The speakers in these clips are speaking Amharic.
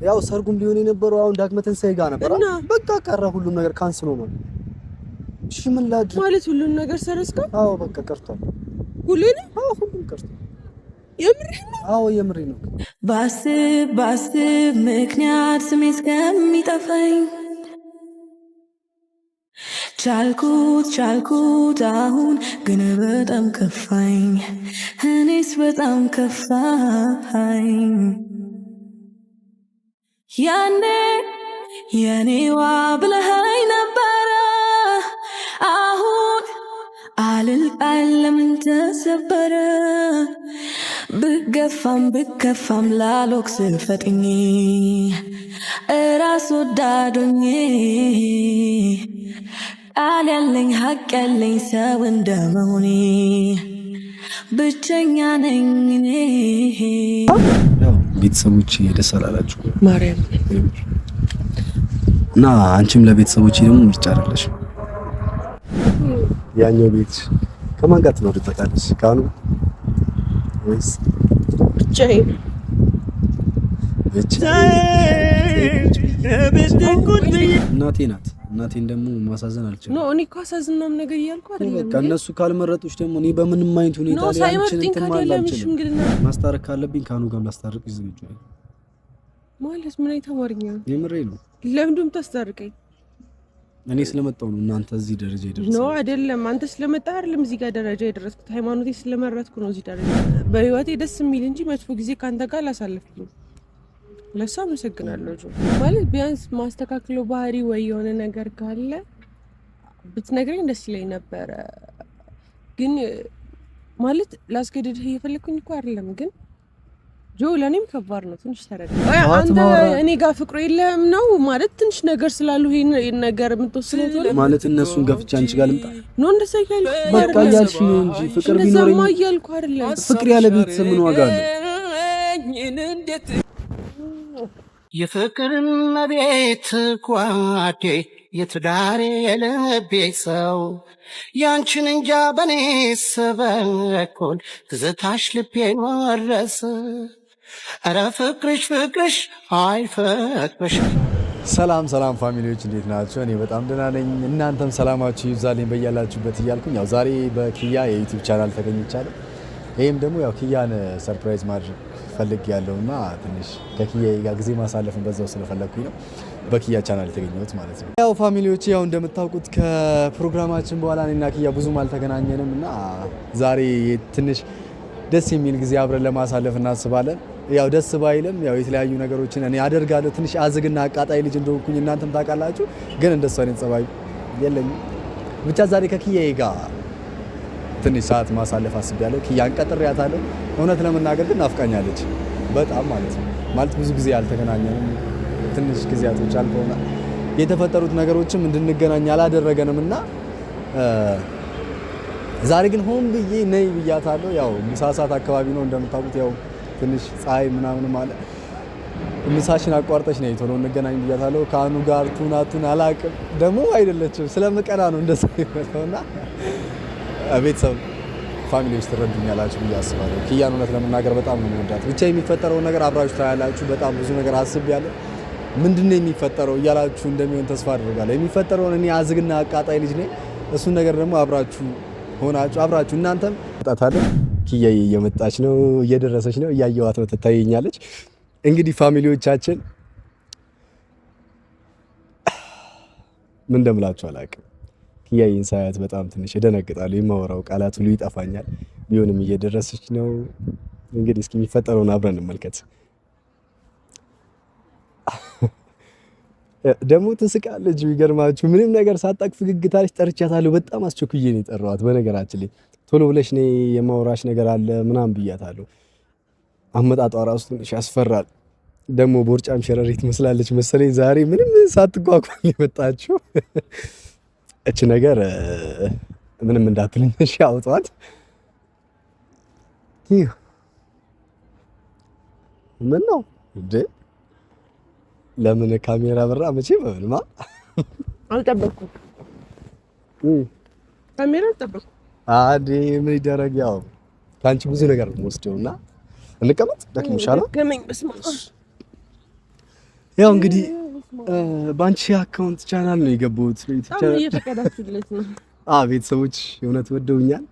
ያው ሰርጉም ሊሆን የነበረው አሁን ዳግመትን ሳይጋ ነበር። በቃ ቀረ ሁሉም ነገር ካንስል ሆኗል። እሺ ምን ላድርግ ማለት ሁሉም ነገር ሰረስከው? አዎ በቃ ቀርቷል። ሁሉንም? አዎ ሁሉም ቀርቷል። የምርህ ነው? አዎ የምሬ ነው። ባስብ ምክንያት ስሜ እስከሚጠፋኝ ቻልኩት አሁን ግን በጣም ከፋኝ። እኔስ በጣም ከፋኝ። ያኔ የኔዋ ብለኸኝ ነበረ አሁን አልልቃል ለምን ተሰበረ? ብከፋም ላልወቅስ ፈጥኜ እራስ ወዳዶኜ ቃል ያለኝ ሀቅ ያለኝ ሰው እንደመሆኔ ብቸኛ ነኝ እኔ። ቤተሰቦቼ ደስ አላላችሁ ማርያም እና አንቺም ለቤተሰቦቼ ደግሞ ምርጫ አይደለሽ። ያኛው ቤት ከማን ጋር ትኖር ትጠቃለሽ? ካኑ ወይስ ብቻዬን? እናቴ ናት። እናቴን ደግሞ ማሳዘን አልችልም። ኖ እኔ እኮ አሳዝናም ነገር እያልኩ አይደለም። በቃ እነሱ ካልመረጡሽ ደግሞ እኔ በምንም አይነት ሁኔታ ላይ አንቺን እንተማላችሁ። ማስታረቅ ካለብኝ ካኑ ጋር ላስታርቅ ዝግጁ ነኝ። ማለት ምን አይተማርኛ? የምሬ ነው። ለምንድን ታስታርቀኝ? እኔ ስለመጣሁ ነው እናንተ እዚህ ደረጃ ይደርሳል። ኖ አይደለም፣ አንተ ስለመጣህ አይደለም እዚህ ጋር ደረጃ የደረስኩት። ሃይማኖቴ ስለመረጥኩ ነው እዚህ ደረጃ። በህይወቴ ደስ የሚል እንጂ መጥፎ ጊዜ ካንተ ጋር አላሳለፍኩም። ለሷ አመሰግናለሁ። ማለት ቢያንስ ማስተካከለው ባህሪ ወይ የሆነ ነገር ካለ ብትነግረኝ ደስ ይለኝ ነበረ። ግን ማለት ላስገድድህ እየፈለኩኝ እኮ አይደለም። ግን ጆ ለኔም ከባድ ነው። ትንሽ ተረዳ። አንተ እኔ ጋር ፍቅሩ የለም ነው ማለት ትንሽ ነገር ስላሉ ይሄን ነገር የምትወስነው ማለት እነሱን ገፍቻ አንቺ ጋር ልምጣ ነው እንደዛ እያልኩ በቃ እያልሽ ነው እንጂ ፍቅር ቢኖርኝ እያልኩ አይደለም። ፍቅር ያለ ቤተሰብ ምን ዋጋ አለው? የፍቅርን ቤት ጓዴ የትዳሬ የልቤ ሰው ያንቺን እንጃ በኔ ስበኩል ትዝታሽ ልቤን ወረሰ። ኧረ ፍቅርሽ አይፈቅርሽ። ሰላም ፋሚሊዎች እንዴት ናቸው? እኔ በጣም ደህና ነኝ። እናንተም ሰላማችሁ ይብዛልኝ በያላችሁበት እያልኩኝ ያው ዛሬ በኪያ የዩቲዩብ ቻናል ተገኝቻለሁ። ይሄም ደግሞ ያው ኪያን ሰርፕራይዝ ማድረግ ፈልግ ያለውና ትንሽ ከኪያ ጋር ጊዜ ማሳለፍን በዛው ስለፈለኩኝ ነው በኪያ ቻናል የተገኘሁት ማለት ነው። ያው ፋሚሊዎች ያው እንደምታውቁት ከፕሮግራማችን በኋላ እኔና ኪያ ብዙም አልተገናኘንም እና ዛሬ ትንሽ ደስ የሚል ጊዜ አብረን ለማሳለፍ እናስባለን። ያው ደስ ባይልም ያው የተለያዩ ነገሮችን እኔ አደርጋለሁ። ትንሽ አዝግና አቃጣይ ልጅ እንደሆንኩኝ እናንተም ታውቃላችሁ፣ ግን እንደሱ አይነት ጸባይ የለኝም። ብቻ ዛሬ ከኪያ ጋር ትንሽ ሰዓት ማሳለፍ አስቤያለሁ። ኪያን ቀጥሬያታለሁ። እውነት ለመናገር ግን ናፍቃኛለች በጣም ማለት ነው። ማለት ብዙ ጊዜ አልተገናኘንም። ትንሽ ጊዜያቶች አልፈውናል። የተፈጠሩት ነገሮችም እንድንገናኝ አላደረገንም እና ዛሬ ግን ሆን ብዬ ነይ ብያታለሁ። ያው ምሳ ሰዓት አካባቢ ነው እንደምታውቁት። ያው ትንሽ ፀሐይ ምናምን አለ። ምሳሽን አቋርጠሽ ነይ ቶሎ እንገናኝ ብያታለሁ። ካኑ ጋር ቱናቱን አላውቅም ደግሞ አይደለችም። ስለምቀና ነው እንደዛ ይመስለውና ቤተሰብ ፋሚሊዎች ትረዱኛላችሁ ብዬ አስባለሁ። ኪያን እውነት ለመናገር በጣም ነው የምወዳት። ብቻ የሚፈጠረውን ነገር አብራችሁ ታያላችሁ። በጣም ብዙ ነገር አስቤያለሁ። ምንድነው የሚፈጠረው እያላችሁ እንደሚሆን ተስፋ አድርጋለሁ። የሚፈጠረውን እኔ አዝግና አቃጣይ ልጅ ነኝ። እሱን ነገር ደግሞ አብራችሁ ሆናችሁ አብራችሁ እናንተም ታጣታለ። ኪያዬ እየመጣች ነው፣ እየደረሰች ነው፣ እያየዋት ነው፣ ትታየኛለች። እንግዲህ ፋሚሊዎቻችን ምን እንደምላችሁ አላውቅም። ኪያዬን ሳያት በጣም ትንሽ እደነግጣለሁ። የማወራው ቃላት ሁሉ ይጠፋኛል። ቢሆንም እየደረሰች ነው። እንግዲህ እስኪ የሚፈጠረውን አብረን እንመልከት። ደግሞ ትስቃለች። የሚገርማችሁ ምንም ነገር ሳታውቅ ፍግግታለች። ጠርቻታለሁ። በጣም አስቸኩዬ ነው የጠራኋት። በነገራችን ላይ ቶሎ ብለሽ ነይ የማወራሽ ነገር አለ ምናምን ብያታለሁ። አመጣጧ ራሱ ትንሽ ያስፈራል። ደግሞ ቦርጫም ሸረሪት መስላለች መሰለኝ ዛሬ ምንም ሳትጓጓል የመጣችው። እቺ ነገር ምንም እንዳትልኝ እሺ፣ አውጣት። ምን ነው እንዴ? ለምን ካሜራ በራ? መቼ ምንማ አልጠበቅኩም። ካሜራ አልጠበቅኩም። አዲ ምን ይደረግ? ያው ካንቺ ብዙ ነገር ነው ወስደውና እንቀመጥ። ደክሞሻል? ደከመኝ። በስመ አብ ያው እንግዲህ ባንቺ አካውንት ቻናል ነው የገባሁት። እየፈቀዳችሁለት ነው? ቤተሰቦች የእውነት ወደውኛል።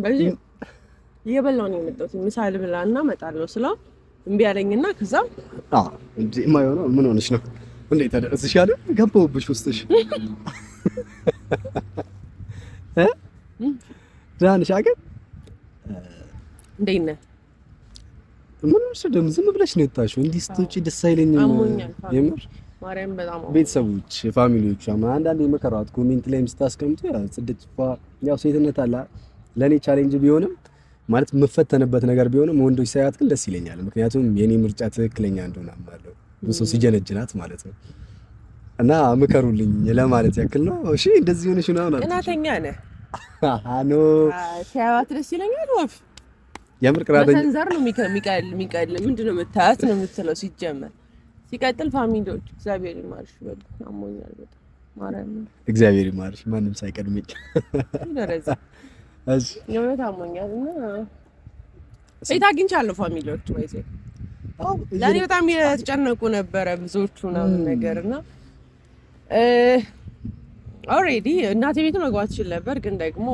በዚህ እየበላሁ ነው የመጣሁት። ምሳ ልብላና እመጣለሁ ስለው እምቢ አለኝና ከዛ እንዴ የማይሆነው ምን ሆነሽ ነው እንዴ? ተደረስሻለሁ ገባሁብሽ ውስጥሽ ዳንሽ አገር እንዴት ነህ? ምን ነው ዝም ብለሽ ነው የወጣሽው? እንዲህ ስትወጪ ደስ አይለኝም። የምር ማርያም በጣም ቤተሰቦች ፋሚሊዎች አንዳንዴ መከራት ኮሜንት ላይም ስታስቀምጡ ያው ሴትነት አለ ለኔ ቻሌንጅ ቢሆንም ማለት የምፈተንበት ነገር ቢሆንም ወንዶች ሳያት ግን ደስ ይለኛል። ምክንያቱም የኔ ምርጫ ትክክለኛ እንደሆነ አማለው ብዙ ሲጀነጅናት ማለት ነው። እና ምከሩልኝ ለማለት ያክል ነው። እሺ እንደዚህ ሆነሽ ነው ማለት ቅናተኛ ነህ? ኖ ሲያዩት ደስ ይለኛል። ወፍ የምር ቅናተኛ በሰንዘር ነው የሚቀል ምንድነው የምታያት ነው የምትለው ሲጀመር። ሲቀጥል ፋሚሊዎች እግዚአብሔር ይማርሽ በሉ። አሞኛል በጣም ማርያም እግዚአብሔር ይማርሽ ማንም ሳይቀድመኝ ደረዛ እሺ የሆነ አሞኛል እና ቤት አግኝቻለሁ ፋሚሊዎች ወይስ ለኔ በጣም የተጨነቁ ነበረ ብዙዎቹ ነው ነገርና ኦሬዲ እናቴ ቤት መግባት ይችል ነበር፣ ግን ደግሞ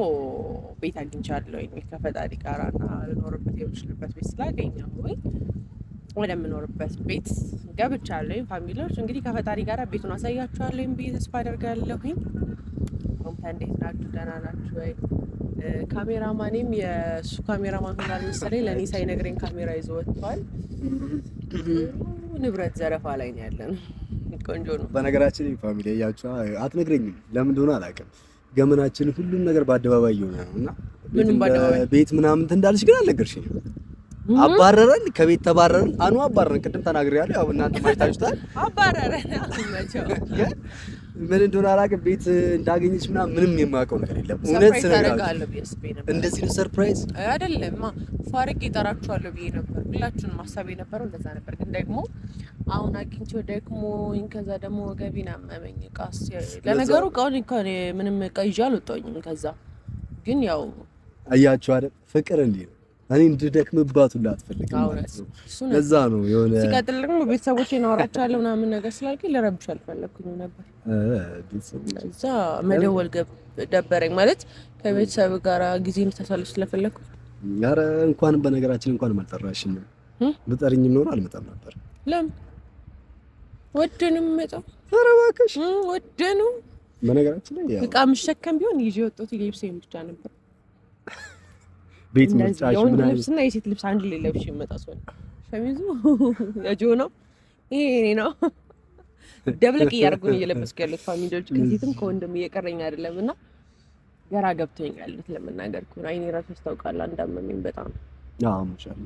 ቤት አግኝቻለሁ ከፈጣሪ ጋርና ልኖርበት የምችልበት ቤት ስላገኘሁ ወደምኖርበት ቤት ገብቻለሁ። ፋሚሊዎች እንግዲህ ከፈጣሪ ጋር ቤቱን አሳያችኋለሁ ብዬ ተስፋ አደርጋለሁ። እናንተ እንዴት ናችሁ? ደህና ናችሁ ወይ? ካሜራማኔም የሱ ካሜራማን ሆኗል መሰለኝ። ለኔ ሳይነግረኝ ካሜራ ይዞ ወጥቷል። ንብረት ዘረፋ ላይ ነው ያለነው። ቆንጆ ነው። በነገራችን ፋሚሊ ያያችሁ አትነግረኝም ለምን እንደሆነ አላውቅም። ገመናችን ሁሉም ነገር በአደባባይ ይሆናልና ቤት ምናምን እንዳልሽ ግን አልነገርሽኝም። አባረረን፣ ከቤት ተባረረን። አባረረን ቅድም ተናግሬያለሁ። ያው እናንተ ማይታችሁታል። አባረረን አትመቸው ምን እንደሆነ አላውቅም። ቤት እንዳገኘች ምንም የማውቀው ነገር የለም። እውነት ስለጋለሁ እንደዚህ ነው። ሰርፕራይዝ አይደለም ፋርቅ ይጠራችኋለሁ ብዬ ነበር። ሁላችሁንም ሀሳብ የነበረው እንደዛ ነበር። ግን ደግሞ አሁን አግኝቼው ደግሞ ከዛ ደግሞ ወገቤን አመመኝ። ቃስ ለነገሩ እቃውን ምንም እቃ ይዤ አልወጣሁኝም። ከዛ ግን ያው አያችሁ አይደል ፍቅር እንዲህ ነው። እኔ እንድደክምባት ሁላ አትፈልግም ማለት ነው። ለዛ ነው የሆነ ሲቀጥል ደግሞ ቤተሰቦቼን አወራቸዋለሁ ምናምን ነገር ስላልከኝ ልረብሽ አልፈለኩኝም ነበር። እዛ መደወል ደበረኝ ማለት ከቤተሰብ ጋር ጊዜ እንድታሳልፍ ስለፈለኩ። ኧረ እንኳን በነገራችን እንኳን አልጠራሽኝም። ብጠሪኝም ኖሮ አልመጣም ነበር። ለምን ወደንም መጣው? ኧረ እባክሽ ወደኑ። በነገራችን ላይ ያው እቃ ምሸከም ቢሆን ይዤ ወጣሁት ልብሴን ብቻ ነበር። ቤት ምርጫሽ የወንድ ልብስና የሴት ልብስ አንድ ላይ ለብሼ መጣ ሰው ሸሚዙ የጆ ነው፣ ይሄ ነው። ደብለቅ እያደረጉኝ እየለበስኩ ያሉት ፋሚሊዎች ከሴትም ከወንድም እየቀረኝ አይደለምና ገራ ገብቶኛል ለመናገር እኮ አይኔ ራሱ ያስታውቃል። አንዳመመኝ በጣም ማሻአላ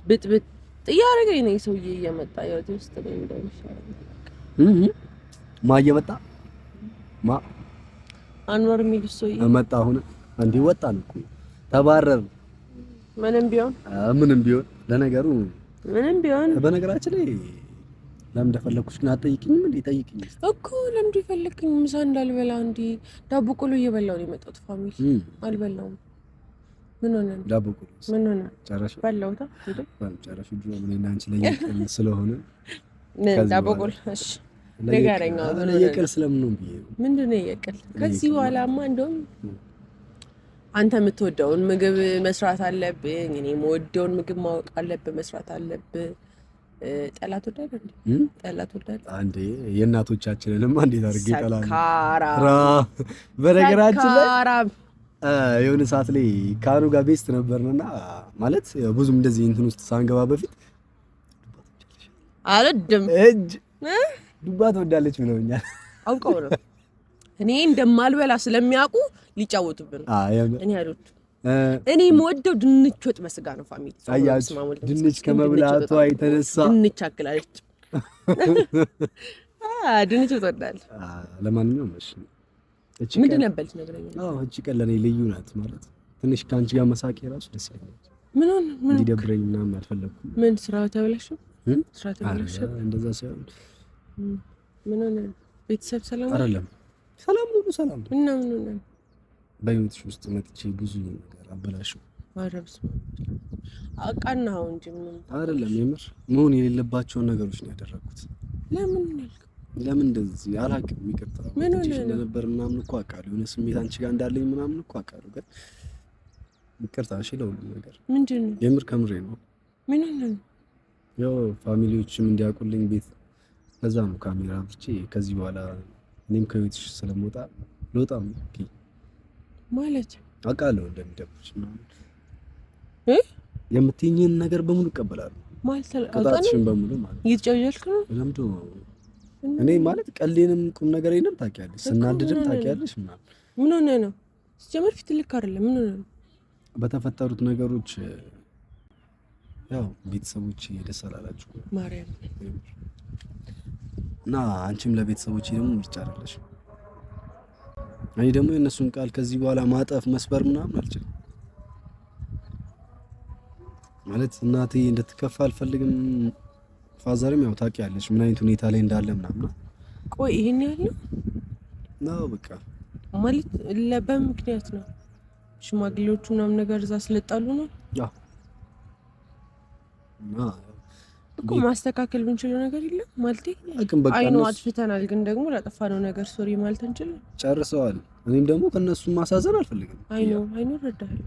ብጥብጥ እያደረገኝ ነው ሰውዬ እየመጣ ህይወቴ ውስጥ ነው እንደሚሻለው። ማ እየመጣ አንወር የሚል ሰውዬ መጣ። አሁን አንዴ ወጣን እኮ ተባረር። ምንም ቢሆን ለነገሩ ምንም ቢሆን በነገራችን ላይ ለምን እንደፈለኩሽ ግን አትጠይቂኝም እንዴ? ጠይቂኝ እኮ ለምን እንደፈለኩኝ ምሳ እንዳልበላ እንዴ ዳቦ ቆሎ እየበላሁ ነው የመጣሁት። ፋሚሊ አልበላሁም። ምን ሆነ? ዳቦ ቆሎ ምን ሆነ? ጨረሽ? በላውታ ሄደ ጨረሽ። ጁ ምን እና አንቺ ለየቀል ስለሆነ ምን ዳቦ ቆሎ? እሺ ነገረኛ ምን ለየቀል ስለምን ነው ብዬ ምንድነው የቀል? ከዚህ በኋላማ እንደውም አንተ የምትወደውን ምግብ መስራት አለብኝ፣ እኔ የምወደውን ምግብ ማወቅ አለብህ፣ መስራት አለብህ። ጠላት ወዳለ እንዴ? ጠላት ወዳለ አንዴ የእናቶቻችንንም እንዴት አድርጌ ጠላት ካራ በነገራችን ላይ የሆነ ሰዓት ላይ ካኑ ጋር ቤስት ነበርና ማለት ብዙም እንደዚህ እንትን ውስጥ ሳንገባ በፊት አልወድም ዱባ ትወዳለች ብለውኛል። አውቀው ነው እኔ እንደማልበላ ስለሚያውቁ ሊጫወቱብን። እኔ አልወድም። እኔ የምወደው ድንች ወጥ በስጋ ነው። ፋሚሊ ድንች ከመብላቷ የተነሳ ድንች አክላለች። ድንች ትወዳለች። ለማንኛውም እሺ ምንድን ነበልሽ ነገረኛ? እቺ ቀን ለኔ ልዩ ናት ማለት ትንሽ ከአንቺ ጋር መሳቅ የራሱ ደስ ይላል። ምን እንዲደብረኝ ምናምን አልፈለኩም። ምን ስራ ተበላሽ? ስራ ተበላሽ? እንደዛ ሳይሆን ምን ሆነ? ቤተሰብ ሰላም አይደለም? ሰላም ነው፣ ሰላም ነው። እና ምን ሆነ? በህይወትሽ ውስጥ መጥቼ ብዙ ነገር አበላሽው። አረብስ አቃናው እንጂ ምን አይደለም። የምር መሆን የሌለባቸውን ነገሮች ነው ያደረኩት። ለምን እንደዚህ አላውቅም። ይቅርታ ምን ነበር ምናምን እኮ አውቃለሁ። የሆነ ስሜት አንቺ ጋር እንዳለኝ ምናምን እኮ አውቃለሁ። ግን ይቅርታ እሺ፣ ለሁሉም ነገር ምንድነው? የምር ከምሬ ነው። ምን ነው ያው ፋሚሊዎችም እንዲያውቁልኝ ቤት ለዛ ነው ካሜራ አብርቼ ከዚህ በኋላ እኔም ከቤትሽ ስለምወጣ ልወጣም ማለት አውቃለሁ እንደሚደብርሽ ምናምን የምትይኝን ነገር በሙሉ እቀበላለሁ ማለት ቅጣትሽን በሙሉ ማለት እየተጫወተልክ ነው። ለምዶ እኔ ማለት ቀሌንም ቁም ነገሬንም ታውቂያለሽ፣ ስናድድም ታውቂያለሽ ምናምን። ምን ሆነ ነው ሲጀመር ፊት ልክ አይደለም። ምን ሆነ ነው በተፈጠሩት ነገሮች ያው ቤተሰቦቼ ደስ አላላችሁ ማርያም እና አንቺም ለቤተሰቦቼ ደግሞ ምርጫ አይደለሽ። እኔ ደግሞ የእነሱን ቃል ከዚህ በኋላ ማጠፍ መስበር ምናምን አልችልም። ማለት እናቴ እንድትከፋ አልፈልግም። ፋዘርም ያው ታውቂያለሽ ምን አይነት ሁኔታ ላይ እንዳለ ምናምን። ቆይ ይሄን ያለው ነው በቃ ማለት በምክንያት ነው ሽማግሌዎቹ ምናምን ነገር እዛ ስለጣሉ ነው። ያው እና እኮ ማስተካከል ብንችለው ነገር የለም ማለት አቅም በቃ አይኑ አጥፍተናል፣ ግን ደግሞ ላጠፋነው ነገር ሶሪ ማለት እንችላለን። ጨርሰዋል። እኔም ደግሞ ከነሱ ማሳዘን አልፈልግም። አይኑ ረዳሃል።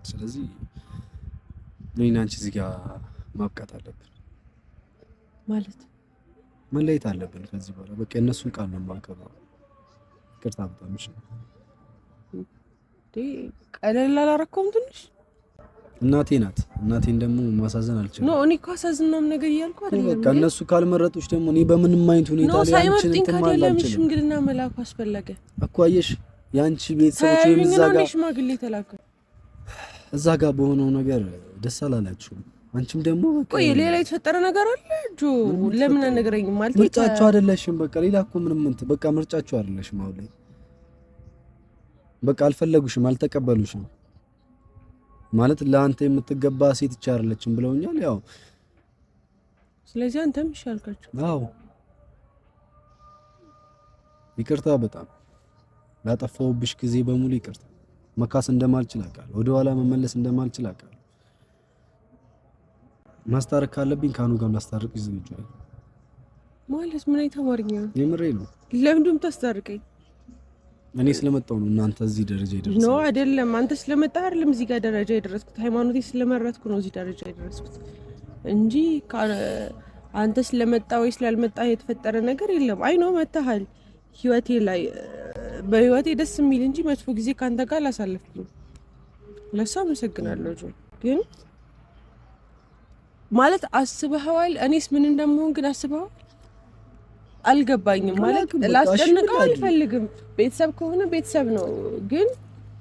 ስለዚህ እኔና አንቺ እዚህ ጋር ማብቃት አለብን ማለት መለየት አለብን ከዚህ በኋላ በቃ የእነሱን ቃል ነው የማከብረው። ይቅርታ በጣም እሺ። ቀለል አላረከውም ትንሽ እናቴ ናት። እናቴን ደግሞ ማሳዘን አልችልም። ነው እኔ እኮ አሳዝናም ነገር እያልኩ አይደለም። በቃ እነሱ ካልመረጡሽ ደግሞ እኔ በምንም አይነት ሁኔታ ላይ አንቺን እንትን ለምን ሽምግልና መላኩ አስፈለገ እኮ? አየሽ ያንቺ ቤተሰቦች እዛ ጋር በሆነው ነገር ደስ አላላችሁም። አንቺም ደግሞ በቃ ቆይ ሌላ የተፈጠረ ነገር አለ ጆ ለምን አነገረኝም ማለት ምርጫችሁ አይደለሽም። በቃ ሌላ እኮ ምንም እንትን በቃ ምርጫችሁ አይደለሽም። አሁን ላይ በቃ አልፈለጉሽም፣ አልተቀበሉሽም ማለት ለአንተ የምትገባ ሴት ይቻላልችም ብለውኛል። ያው ስለዚህ አንተም ይሻልካችሁ። አዎ ይቅርታ በጣም ላጠፋሁብሽ ጊዜ በሙሉ ይቅርታ። መካስ እንደማልችል አውቃለሁ። ወደ ኋላ መመለስ እንደማልችል አውቃለሁ። ማስታረቅ ካለብኝ ካኑ ጋር ማስታረቅ ዝግጁ ነኝ። ማለት ምን አይተማርኛ ነው? የምሬ ነው። ለምንድን ታስታርቀኝ? እኔ ስለመጣሁ ነው እናንተ እዚህ ደረጃ ይደርሳል። ነው አይደለም፣ አንተ ስለመጣ አይደለም እዚህ ጋር ደረጃ ይደረስኩት። ሃይማኖቴ ስለመረጥኩ ነው እዚህ ደረጃ ይደረስኩት እንጂ አንተ ስለመጣ ወይ ስላልመጣ የተፈጠረ ነገር የለም። አይ ነው መጣሃል ህይወቴ ላይ በህይወቴ ደስ የሚል እንጂ መጥፎ ጊዜ ካንተ ጋር አላሳለፍኩም። ለሷ አመሰግናለሁ። ግን ማለት አስበኸዋል? እኔስ ምን እንደምሆን ግን አስበኸዋል? አልገባኝም። ማለት ላስጨንቀው አልፈልግም። ቤተሰብ ከሆነ ቤተሰብ ነው፣ ግን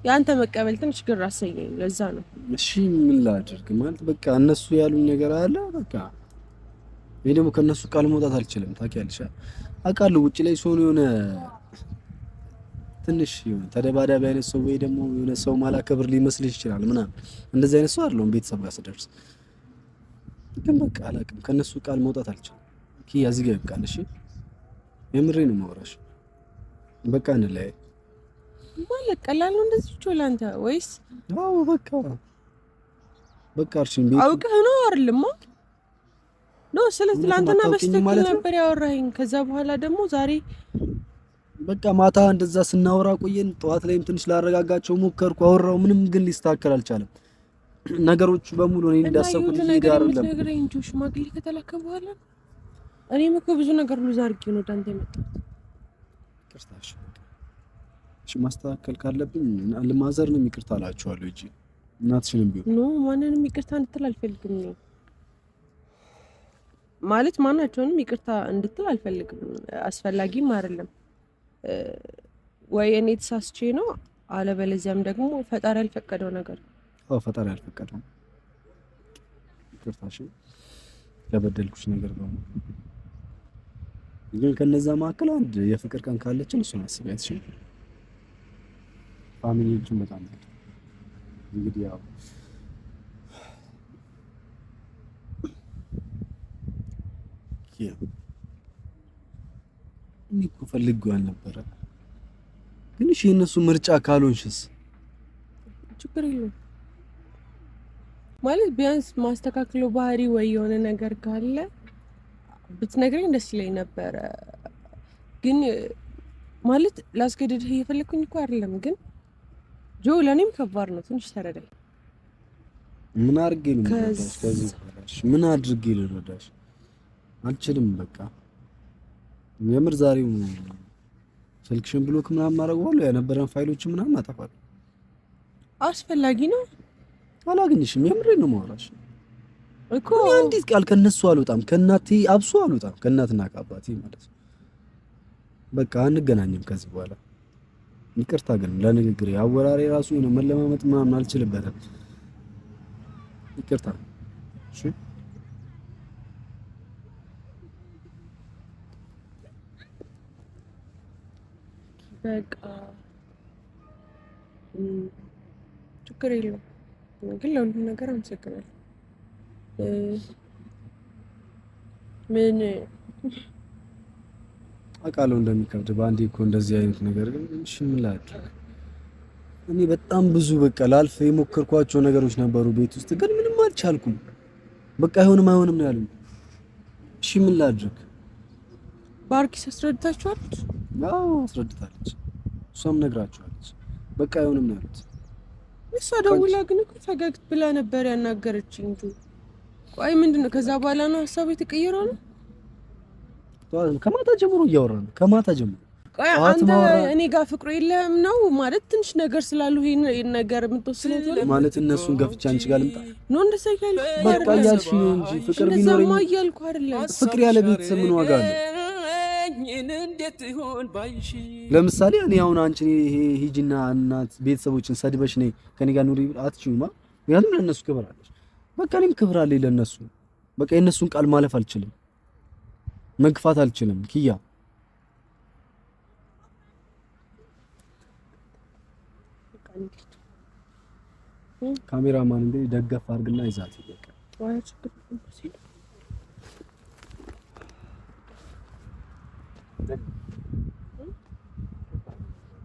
ያንተ መቀበል ትንሽ ግር አሰኘኝ። ለዛ ነው። እሺ ምን ላድርግ? ማለት በቃ እነሱ ያሉኝ ነገር አለ። በቃ እኔ ደግሞ ከነሱ ቃል መውጣት አልችልም። ታውቂያለሽ፣ አውቃለሁ። ውጪ ላይ ሰው የሆነ ትንሽ የሆነ ተደባዳቢ አይነት ሰው ወይ ደግሞ የሆነ ሰው ማላከብር ሊመስልሽ ይችላል ምናምን። እንደዚህ አይነት ሰው አይደለም ቤተሰብ ጋር ስደርስ። ግን በቃ አላውቅም፣ ከነሱ ቃል መውጣት አልችልም። ኪያ እዚህ ጋር ይብቃል። እሺ የምሬ ነው የማወራሽ። በቃ እንለያይ ማለት ቀላል ነው እንደዚህ ብቻ ላንተ ወይስ? አዎ በቃ እርሽን ቤት አውቀህ ነው አይደልማ? ነው ስለዚህ ላንተና በስተክል ነበር ያወራኸኝ። ከዛ በኋላ ደግሞ ዛሬ በቃ ማታ እንደዛ ስናወራ ቆየን። ጠዋት ላይም ትንሽ ላረጋጋቸው ሞከርኩ፣ አወራው። ምንም ግን ሊስተካከል አልቻለም። ነገሮች በሙሉ እኔ እንዳሰብኩት ነገር አይደለም። ነገር እንጂ ሽማግሌ ከተላከ በኋላ እኔም እኮ ብዙ ነገር ሉዝ አድርጌ ነው ዳንተ የመጣሁት። ይቅርታሽ እሺ፣ ማስተካከል ካለብኝ ለማዘርንም ይቅርታ አላችኋለሁ እንጂ እናትሽንም ቢሆን ኖ ማንንም ይቅርታ እንድትል አልፈልግም ነው ማለት ማናቸውንም ይቅርታ እንድትል አልፈልግም። አስፈላጊም አይደለም። ወይ እኔ ተሳስቼ ነው፣ አለበለዚያም ደግሞ ፈጣሪ ያልፈቀደው ነገር። አዎ ፈጣሪ ያልፈቀደው። ይቅርታሽ ለበደልኩሽ ነገር በሙሉ። ግን ከነዛ መካከል አንድ የፍቅር ቀን ካለችን እሱን አስቢያት። እሺ ፋሚሊዎችን በጣም እንግዲህ ያው እኔ እኮ ፈልጌው አልነበረ። ግን እሺ የእነሱ ምርጫ ካልሆንሽስ? ችግር የለውም። ማለት ቢያንስ ማስተካክለው ባህሪ ወይ የሆነ ነገር ካለ ብትነግረኝ ደስ ይለኝ ነበረ። ግን ማለት ላስገድድህ እየፈለኩኝ እኮ አይደለም። ግን ጆ ለኔም ከባድ ነው። ትንሽ ተረዳኝ። ምን አድርጌ ነው የምረዳሽ? ከዚህ በኋላሽ ምን አድርጌ ልረዳሽ? አልችልም። በቃ የምር ዛሬው ስልክሽን ብሎክ ምናምን ማድረግዋለሁ። የነበረን ፋይሎች ምናምን አጠፋለሁ። አስፈላጊ ነው። አላገኝሽም። የምሬን ነው የማወራሽ እኮ። አንዲት ቃል ከነሱ አልወጣም፣ ከእናቴ አብሶ አልወጣም፣ ከእናትና ከአባቴ ማለት ነው። በቃ አንገናኝም ከዚህ በኋላ። ይቅርታ ግን ለንግግሬ አወራሬ ራሱ ነው መለማመጥ ምናምን አልችልበትም። ይቅርታ። እሺ በቃ ችግር የለውም። ግን ለሁሉም ነገር አመሰግናለሁ። ምን አውቃለሁ እንደሚከብድ በአንዴ እኮ እንደዚህ አይነት ነገር። ግን እሺ ምን ላድርግ? እኔ በጣም ብዙ በቃ ላልፍ የሞከርኳቸው ነገሮች ነበሩ ቤት ውስጥ፣ ግን ምንም አልቻልኩም። በቃ አይሆንም ነው ያሉኝ። እሺ ምን ላድርግ? ባርኪስ አስረድታችኋለች? አዎ አስረድታለች። እሷም ነግራችኋለች። በቃ አይሆንም ነው ያሉት። እሷ ደውላ ግን እኮ ፈገግ ብላ ነበር ያናገረችኝ እንጂ። ቆይ ምንድነው ከዛ በኋላ ነው ሀሳቡ የተቀየረው ነው? ከማታ ጀምሮ እያወራን ነው። ከማታ ጀምሮ ቆይ አንተ እኔ ጋር ፍቅሩ የለህም ነው ማለት? ትንሽ ነገር ስላሉ ይሄን ነገር የምትወስነው ማለት እነሱን ገፍቻ አንቺ ጋር ልምጣ ነው? እንደዛ እያልኩ በቃ እያልሽ ነው እንጂ ፍቅር ቢኖረኝ እያልኩ አይደለም። ፍቅር ያለ ቤተሰብ ምን ዋጋ አለው? ለምሳሌ እኔ አሁን አንቺ ይሄ ሂጂና እናት ቤተሰቦችን ሰድበሽ ነይ ከኔ ጋር ኑሪ አትችይማ። ምክንያቱም ለእነሱ ክብር አለሽ። በቃ እኔም ክብር አለኝ ለእነሱ። በቃ የእነሱን ቃል ማለፍ አልችልም፣ መግፋት አልችልም። ኪያ ካሜራማን እንግዲህ ደገፍ አድርግና ይዛት ይበቃ።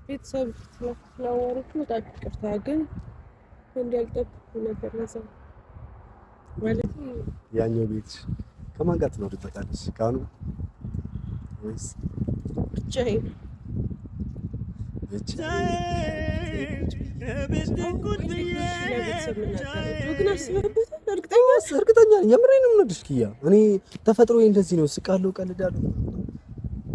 ቤተሰብ ስለወሩት በጣም ይቅርታ፣ ግን እንዲያልጠብቁ ነበር። ለዛ ማለት ያኛው ቤት ከማን ጋር ትኖርበታለሽ? ካኑ ወይስ ብቻዬን? ግን አስበህበታል? እርግጠኛ ነኝ። የምሬን ነው የምልሽ ኪያ። እኔ ተፈጥሮዬ እንደዚህ ነው። ስቃለሁ፣ ቀልዳለሁ።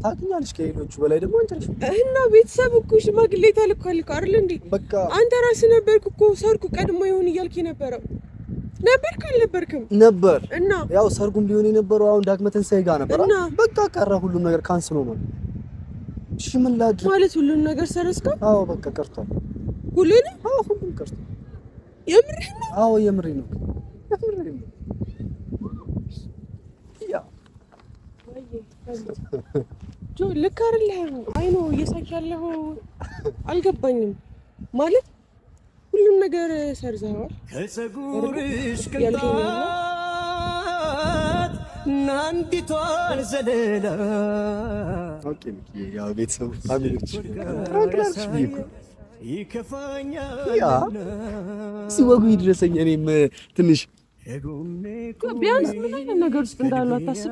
ታውቂኛለሽ ከሌሎቹ በላይ ደግሞ አንቺ ነሽ። እና ቤተሰብ እኮ ሽማግሌ ተልኳል እኮ አይደል እንዴ? በቃ አንተ ራስህ ነበርክ እኮ ሰርጉ ቀድሞ ይሁን እያልክ የነበረው ነበርክ አልነበርክም? ነበር። እና ያው ሰርጉም ሊሆን የነበረው አሁን ዳግመ ትንሣኤ ጋር ነበር። በቃ ቀረ፣ ሁሉም ነገር ካንስል ሆኗል። እሺ ምን ላድርግ? ማለት ሁሉም ነገር ሰረስከው? አዎ በቃ ቀርቷል። ሁሉንም? አዎ ሁሉም ቀርቷል። የምርህን ነው? አዎ የምሬን ነው። የምሬን ነው። ያ ጆ ልክ አይደለም። አይ ነው እየሳካለሁ። አልገባኝም ማለት ሁሉም ነገር ሰርዘዋል። ከፀጉርሽ ቅንጣት ናንዲቷን ዘለላ ኦኬ ያው ቤተሰብ ፋሚሊዎች ይከፋኛል። ያ ሲወጉ ይድረሰኝ። እኔም ትንሽ ቢያንስ ምን አይነት ነገር ውስጥ እንዳሉ አታስብ።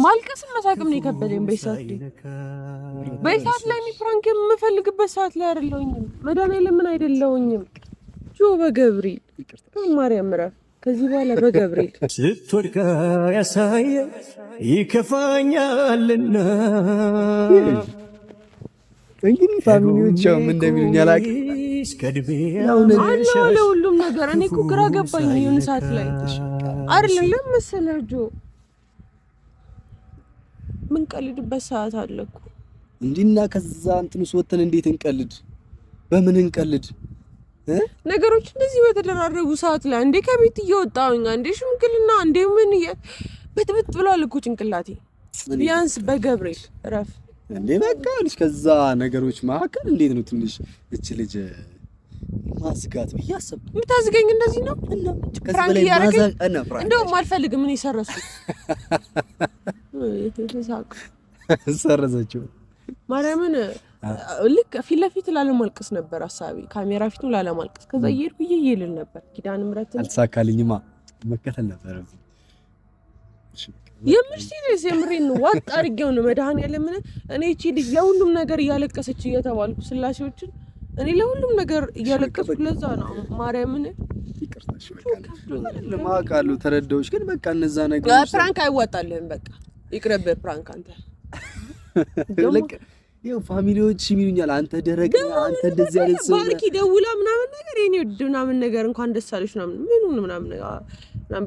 ማልቀስም መሳቅም ነው የከበደኝ በሰዓት ላይ እኔ ፕራንክ የምፈልግበት ሰዓት ላይ አይደለሁኝም። መድኃኒዓለም ምን አይደለሁኝም። ጆ በገብርኤል ማርያም ምዕራፍ ከዚህ በኋላ በገብርኤል ስትወድቃ ያሳየ ይከፋኛልና እንግዲህ ፋሚሊዎች ያው ምን እንደሚሉኝ አላውቅም። አለው ለሁሉም ነገር እኔ እኮ ግራ ገባኝ። የሆነ ሰዓት ላይ አይደለም ለመሰለህ ጆ ምን ቀልድበት ሰዓት አለ እኮ እንዲና ከዛ እንትንስ ወተን እንዴት እንቀልድ? በምን እንቀልድ? ነገሮች እንደዚህ በተደራረቡ ሰዓት ላይ እንዴ ከቤት እየወጣሁኝ አንዴ ሽምግልና አንዴ ምን በጥብጥ ብሏል እኮ ጭንቅላቴ። ቢያንስ በገብርኤል ረፍ እንዴ በቃ ልጅ ከዛ ነገሮች መካከል እንዴት ነው ትንሽ እች ልጅ ማስጋት በያሰብ የምታዝገኝ እንደዚህ ነው። ከዚህ በላይ ማዛግ እና ፍራንክ እንደውም አልፈልግም። ምን ይሰረሱ ሰረዘችው ማርያምን ልክ ፊት ለፊት ላለማልቀስ ነበር ሐሳቤ ካሜራ ፊቱ ላለማልቀስ ከዛ እየሄድኩ እየይልል ነበር ኪዳነ ምህረት አልተሳካልኝማ መከተል ነበር የምርሲስ የምሬን ዋጥ አድርጌው ነው መድኃኒዓለም እኔ እቺ ልጅ ለሁሉም ነገር እያለቀሰች እየተባልኩ ስላሴዎችን እኔ ለሁሉም ነገር እያለቀስኩ ለዛ ነው ማርያምን ይቅርታሽ በቃ ለማቃሉ ተረዳዎች ግን በቃ እነዛ ነገሮች ፕራንክ አይዋጣልህም በቃ ይቅርብ ፕራንክ አንተ ለቅ ይኸው ፋሚሊዎች ይሚሉኛል አንተ ደረቅ አንተ እንደዚህ አይነት ሰው ባርኪ ደውላ ምናምን ነገር የኔ ወድ ምናምን ነገር እንኳን ደስ አለሽ ምናምን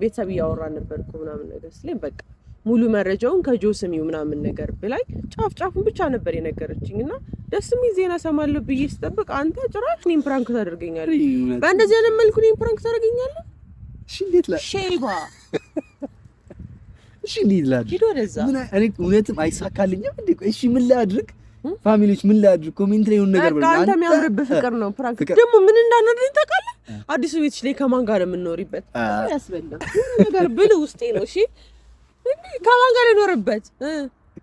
ቤተሰብ እያወራን ነበር እኮ ምናምን ነገር ስለኝ በቃ ሙሉ መረጃውን ከጆስሚው ምናምን ነገር ብላይ ጫፍጫፉን ብቻ ነበር የነገረችኝና ደስ የሚል ዜና ሰማለሁ ብዬ ስጠብቅ አንተ ጭራሽ እኔን ፕራንክ ታደርገኛለህ በእንደዚህ አይነት መልኩ እኔን ፕራንክ ታደርገኛለህ እሺ እንዴት ላ ሼባ እሺ እንዴት ላ ሂድ ወደዛ ምን እኔ እውነትም አይሳካልኝም እንዴ እሺ ምን ላድርግ ፋሚሊዎች ምን ላድርግ ኮሜንት ላይ የሆነ ነገር በል አንተ የሚያምርብህ ፍቅር ነው ፕራንክ ደግሞ ምን እንዳነደኝ ታውቃለህ አዲሱ ቤትሽ ላይ ከማን ጋር የምንኖርበት ያስበላ ነገር ብል ውስጤ ነው እሺ ከማን ጋር ልኖርበት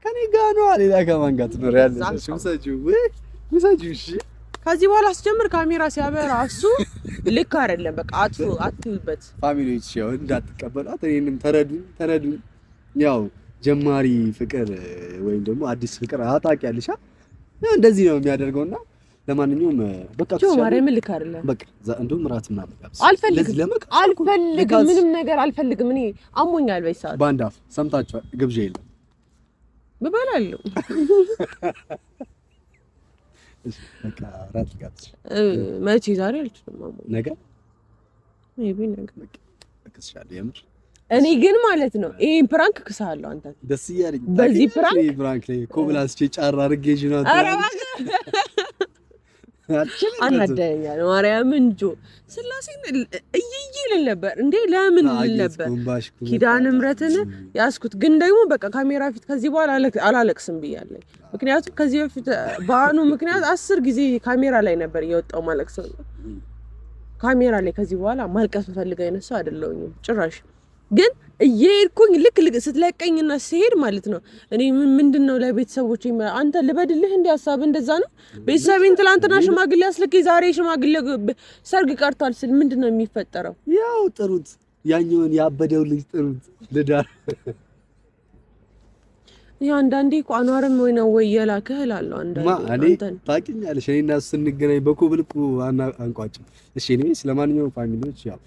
ከኔ ጋር ነው ሌላ ከማን ጋር ትኖሪያለሽ ምሳጁ እሺ ከዚህ በኋላ አስጀምር ካሜራ ሲያበራ እሱ ልክ አይደለም በቃ አትልበት ፋሚሊዎች ያው እንዳትቀበሏት እኔንም ተረዱ ያው ጀማሪ ፍቅር ወይም ደግሞ አዲስ ፍቅር አታውቂያለሽ እንደዚህ ነው የሚያደርገውና ለማንኛውም በቃ ማርያም ልክ አይደለም በቃ እንደውም ራት ምናምን አልፈልግም ምንም ነገር አልፈልግም እኔ አሞኛል በይሳት ባንዳፍ ሰምታችኋል ግብዣ የለም በባላለሁ በቃ ራት ጋብዝ መቼ ዛሬ አልችልም አሞኝ ነገ ሜቢ ነገ እከስሻለሁ የምር እኔ ግን ማለት ነው ይሄን ፕራንክ ክሳለሁ አንተ ደስ ይያለኝ በዚህ ፕራንክ ላይ ኮብላስቼ ጫራ አርጌሽ ነው አናደኛል ማርያም እንጆ ስላሴን እይይል ነበር እንዴ ለምን ነበር ኪዳነ ምህረትን ያስኩት ግን ደግሞ በቃ ካሜራ ፊት ከዚህ በኋላ አላለቅስም ብያለሁ ምክንያቱም ከዚህ በፊት ባኑ ምክንያት 10 ጊዜ ካሜራ ላይ ነበር የወጣው ማለቅስ ካሜራ ላይ ከዚህ በኋላ ማልቀስ ፈልገው አይነሳው አይደለሁኝም ጭራሽ ግን እየሄድኩኝ ልክ ስትለቀኝና ሲሄድ ማለት ነው እኔ ምንድነው ለቤተሰቦቼ አንተ ልበድልህ እንደ ሐሳብ እንደዛ ነው ቤተሰቤን ትላንትና ሽማግሌ አስልከኝ ዛሬ ሽማግሌ ሰርግ ቀርቷል ስል ምንድነው የሚፈጠረው ያው ጥሩት ያኛውን ያበደው ልጅ ጥሩት ልዳር አንዳንዴ እኮ አኗርም ወይ ነው ወይ የላከህ እላለሁ አንዳንዴ ታውቂኛለሽ እኔና እሱ ስንገናኝ በኮብልቁ አንቋጭም እሺ እኔ ስለማንኛውም ፋሚሊዎች ያው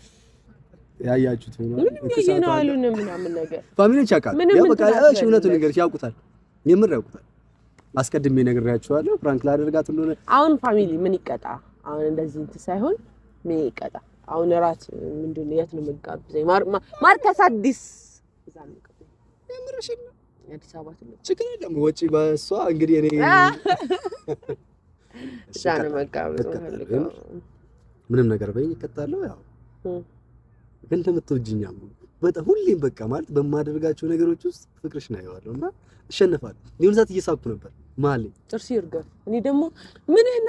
ያያችሁት ነው ምንም ያሉን ምናምን ነገር ፋሚሊዎች ያውቃሉ ያው በቃ እሺ እውነቱን ነገር ያውቁታል የምር ያውቁታል አስቀድሜ ነግሬያቸዋለሁ ፍራንክ ላደርጋት እንደሆነ አሁን ፋሚሊ ምን ይቀጣ አሁን እንደዚህ እንት ሳይሆን ምን ይቀጣ አሁን ራት ምንድነው የት ነው መጋብዘኝ ማርከስ አዲስ እዛም ይቀጣ የምርሽ ነው አዲስ አበባ ትልቅ ችግር የለም ወጪ በእሷ እንግዲህ እኔ ሻነ መጋበዝ ምንም ነገር በይኝ ይቀጣለሁ ያው ግን እንደምትወጂኛም በጣም ሁሌም በቃ ማለት በማደርጋቸው ነገሮች ውስጥ ፍቅርሽ ነው ያለው እና እሸነፋለሁ የሆነ ሰዓት እየሳኩ ነበር ማለ ጥርስ ይርገር እኔ ደግሞ ምን እና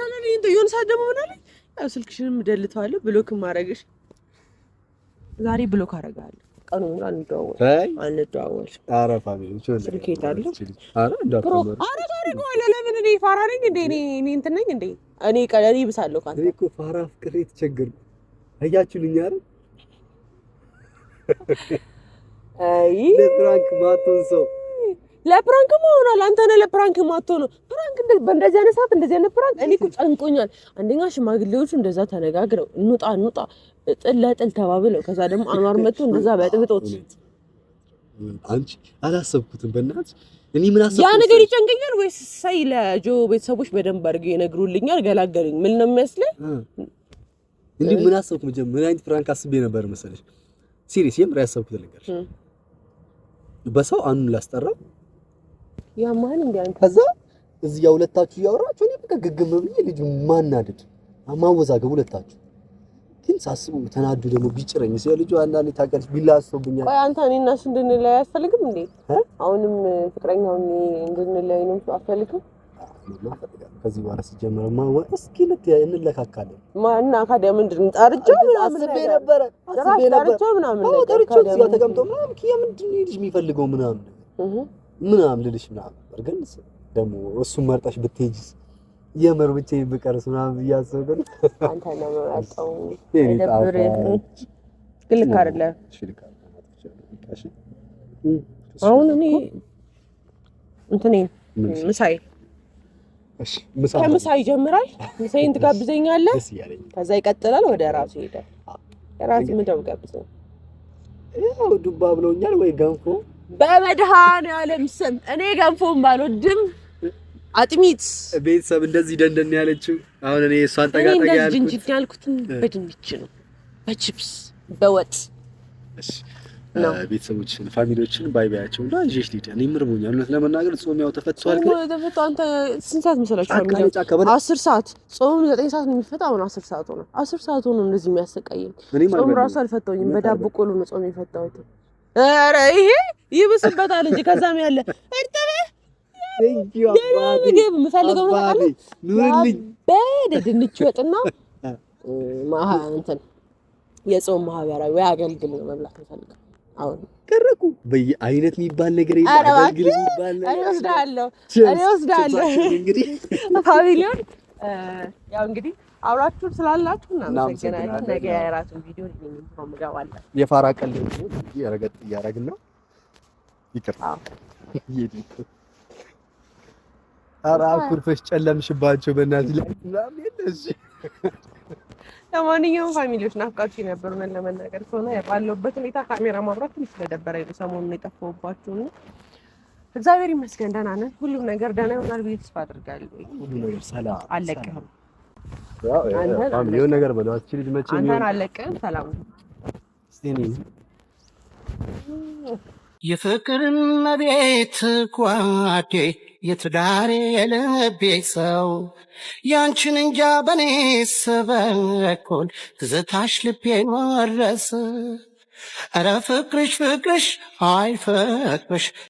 የሆነ ሰዓት ደግሞ ምን አለኝ ያው ስልክሽንም ደልተዋለሁ ብሎክ ማረግሽ ዛሬ ብሎክ አረጋለሁ ቀኑ ሙሉ አንደዋወል ኧረ ፋሚሊ ስልኬት አለ ኧረ እንዳትመሩ ኧረ ታሪክ ወለ ለምን እኔ ፋራ ነኝ እንዴ እኔ እንትን ነኝ እንዴ እኔ ቀለሪ ብሳለሁ ካንተ እኮ ፋራ ፍቅር የተቸገር አያችሁልኝ አይደል አይ ለፕራንክ ማቶን ሰው ለፕራንክ መሆናል አንተ ነህ ለፕራንክ ማቶን ነው ፕራንክ በእንደዚህ አይነት ሰዓት እንደዚህ አይነት ፕራንክ እኔ እኮ ጨንቆኛል አንደኛ ሽማግሌዎቹ እንደዛ ተነጋግረው እንውጣ ጥል ተባብለው ከዛ ደግሞ አኗር መጥቶ እንደዛ በጥብጦት አንቺ አላሰብኩትም በእናትህ እኔ ምን አሰብኩት ያ ነገር ይጨንቀኛል ወይስ ሳይ ለጆ ቤተሰቦች በደንብ አድርገው ይነግሩልኛል ገላገሉኝ ምን ነው የሚያስለኝ እንዴ ምን አሰብኩ ምን አይነት ፕራንክ አስቤ ነበር መሰለሽ ሲሪየስ የምር ያሰብኩት ነገር በሰው አንዱ ላስጠራው ያ ማን እንዴ አንተ ከዛ እዚህ ያው ሁለታችሁ ያወራችሁ እኔ በቃ ግግም ብዬ ልጅ ማናደድ ማወዛገብ ሁለታችሁ ግን ሳስበው ተናዱ ደግሞ ቢጭረኝ ሲያ ልጅ አንዳንዴ ታቀርሽ ቢላስቶብኛል ቆይ አንተ እኔና እሱ እንድንለያይ አትፈልግም እንዴ አሁንም ፍቅረኛውን እንድንለያይ ነው አትፈልግም ከዚህ በኋላ ሲጀመር እስኪ እንለካካለን ማና ካዲያ ምንድን ጠርቼው ምናምን አስቤ ነበር ምናምን ነገር ጠርቼው እዚያ ተቀምጦ ምናምን ኪያ ምንድን ነው ልጅ የሚፈልገው ምናምን ልልሽ ምናምን ግን ደግሞ እሱን መርጠሽ ብትሄጂስ የምር ብቻዬን ብቀርስ ምናምን ብዬ አስበው። አንተ ነው የምመርጠው። አይደብርህ ግን ልክ አይደለም። አሁን እኔ እንትኔ ምሳዬ ከምሳ ይጀምራል። ምሳዬን ትጋብዘኛለህ፣ ከዛ ይቀጥላል፣ ወደ ራሱ ይሄዳል። ራሱ ምን ተጋብዘው ያው ዱባ ብለውኛል ወይ ገንፎ። በመድኃኒዓለም ስም እኔ ገንፎም ባልወድም አጥሚት ቤተሰብ እንደዚህ ደንደን ያለችው አሁን እኔ እሷን ጠጋ ጠጋ ያልኩት እንጂ ያልኩትን በድንች ነው፣ በቺፕስ በወጥ እሺ ቤተሰቦችን ፋሚሊዎችን ባይ ባያቸው እና ይዤሽ ልሂድ። እኔ ምርቦኛል እውነት ለመናገር ጾም ያው ተፈቷል። ተፈቷ አንተ ስንት ሰዓት መሰላችሁ? 10 ሰዓት ጾም 9 ሰዓት ነው የሚፈታው። አሁን 10 ሰዓት ሆነ። 10 ሰዓት ሆነ እንደዚህ የሚያሰቃየኝ ጾም ራሱ አልፈታውኝም። በዳቦ ቆሎ ነው ጾም የፈታሁት። ኧረ ይሄ ይብስበታል እንጂ ከዛም ያለ እርጥበ ምግብ የምፈልገው ኑርልኝ በድንች ወጥና እንትን የጾም ማህበራዊ ወይ አገልግል ነው መብላት የምፈልገው። አሁን ቀረኩ በየአይነት የሚባል ነገር የለም። አገልግል የሚባል እኔ ወስዳለሁ እንግዲህ ፋሚሊውን ያው እንግዲህ አብራችሁን ስላላችሁ እናመሰግናለን። ነገ የራሱን ቪዲዮ እንገባለን። የፋራ ቀልድ ነው ያረጋጥ እያረግን ነው። ይቅርታ ኧረ አኩርፈሽ ጨለምሽባቸው በእናትህ ላይ ምናምን የለሽ። ለማንኛውም ፋሚሊዎች ናፍቃችሁ ነበር። ምን ለመናገር ከሆነ ባለውበት ሁኔታ ካሜራ ማብራት ትንሽ ስለደበረኝ ነው ሰሞኑን የጠፋሁባችሁ እና እግዚአብሔር ይመስገን ደህና ነን። ሁሉም ነገር ደህና ይሆናል ብዬ ተስፋ አድርጋለሁ። ሁሉ ነገር ሰላም አለቀህም። የሆነ ነገር በለው አትችል ልጅ መቼ ነው አንተን አለቀህም። ሰላም እስቲኒ የፍቅርን ቤት ጓዴ የትዳሬ የልቤ ሰው ያንቺን እንጃ በኔስ በኩል ትዝታሽ ልቤን ወረሰ። ኧረ ፍቅርሽ ፍቅርሽ አይ ፍቅርሽ